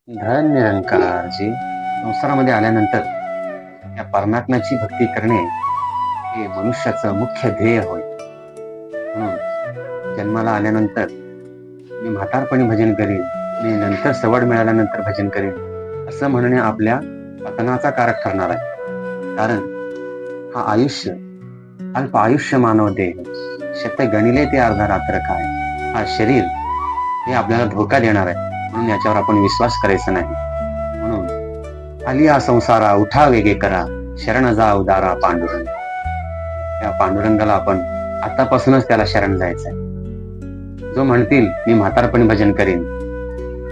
धन निरंकारजी संसारामध्ये आल्यानंतर या परमात्म्याची भक्ती करणे हे मनुष्याचं मुख्य ध्येय होय. म्हणून जन्माला आल्यानंतर मी म्हातारपणी भजन करीन, मी नंतर सवड मिळाल्यानंतर भजन करीन असं म्हणणे आपल्या पतनाचा कारक ठरणार आहे. कारण हा आयुष्य अल्प आयुष्य मानव देह शत गणिले ते अर्धा रात्र काय, हा शरीर हे आपल्याला धोका देणार आहे. म्हणून याच्यावर आपण विश्वास करायचा नाही. म्हणून आली हा संसारा उठा वेगे करा, शरण जा उदारा पांडुरंग. त्या पांडुरंगाला आपण आतापासूनच त्याला शरण जायचंय. जो म्हणतील मी म्हातारपणी भजन करीन,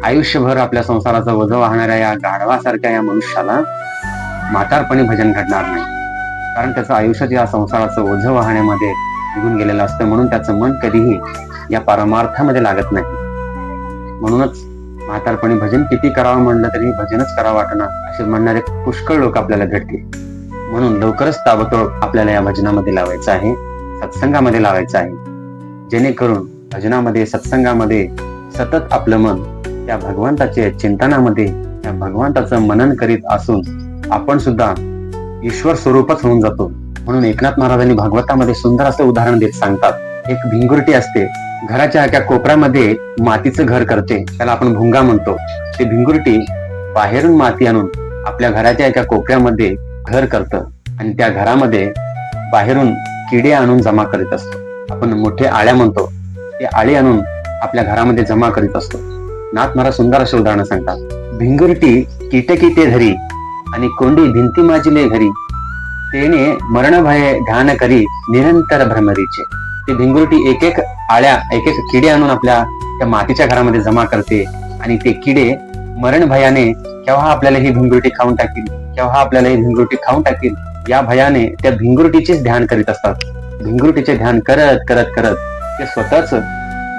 आयुष्यभर आपल्या संसाराचं ओझं वाहणाऱ्या या गाढवासारख्या या मनुष्याला म्हातारपणी भजन घडणार नाही. कारण त्याचं आयुष्यात या संसाराचं ओझं वाहण्यामध्ये निघून गेलेलं असतं. म्हणून त्याचं मन कधीही या परमार्थामध्ये लागत नाही. म्हणूनच म्हातारपणी भजन किती करावं म्हणलं तरी भजनच करावं वाटणार असे म्हणणारे पुष्कळ लोक आपल्याला भेटतील. म्हणून लवकरच ताबडतोब आपल्याला या भजनामध्ये लावायचं आहे, सत्संगामध्ये लावायचं आहे. जेणेकरून भजनामध्ये सत्संगामध्ये सतत आपलं मन त्या भगवंताचे चिंतनामध्ये त्या भगवंताचं मनन करीत असून आपण सुद्धा ईश्वर स्वरूपच होऊन जातो. म्हणून एकनाथ महाराजांनी भागवतामध्ये सुंदर असं उदाहरण देत सांगतात. एक भिंगुरटी असते, घराच्या एका कोपऱ्यामध्ये मातीचं घर करते, त्याला आपण भुंगा म्हणतो. ते भिंगुरटी बाहेरून माती आणून आपल्या घराच्या एका कोपऱ्यामध्ये घर करतं आणि त्या घरामध्ये बाहेरून किडे आणून जमा करीत असतो. आपण मोठे आळ्या म्हणतो, ते आळी आणून आपल्या घरामध्ये जमा करीत असतो. नाथ महाराज सुंदर असे उदाहरण सांगतात. भिंगुरटी कीटकी ते धरी आणि कोंडी भिंती माजिले घरी, तेने मरण भय ध्यान करी निरंतर भ्रमरीचे. ती भिंगुरटी एक एक आळ्या एक एक किडे आणून आपल्या त्या मातीच्या घरामध्ये जमा करते आणि ते किडे मरण भयाने केव्हा आपल्याला ही भिंगुरटी खाऊन टाकील, केव्हा आपल्याला ही भिंगुरटी खाऊन टाकील या भयाने त्या भिंगुरटीचेच ध्यान करीत असतात. भिंगुरटीचे ध्यान करत करत करत ते स्वतःच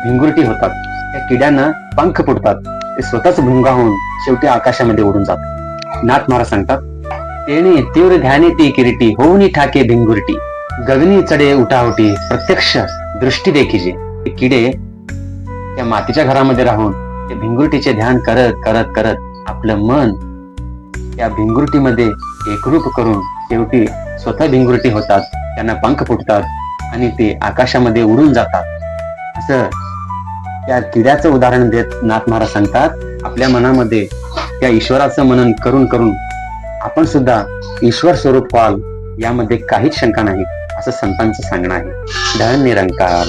भिंगुरटी होतात. त्या किड्यांना पंख फुटतात, ते स्वतःच भुंगा होऊन शेवटी आकाशामध्ये उडून जातात. नाथ महाराज सांगतात, तेने तीव्र ध्याने ती किरीटी होऊन ठाके भिंगुरटी, गगनी चढे उठावटी प्रत्यक्ष दृष्टी देखीजे. ते किडे त्या मातीच्या घरामध्ये राहून त्या भिंगुरटीचे ध्यान करत करत करत आपलं मन त्या भिंगुरटीमध्ये एकरूप करून शेवटी स्वतः भिंगुरटी होतात, त्यांना पंख फुटतात आणि ते आकाशामध्ये उडून जातात. असं त्या किड्याचं उदाहरण देत नाथ महाराज सांगतात, आपल्या मनामध्ये त्या ईश्वराचं मनन करून करून आपण सुद्धा ईश्वर स्वरूप व्हाल यामध्ये काहीच शंका नाही असं संतांचं सांगणं आहे. धन निरंकार.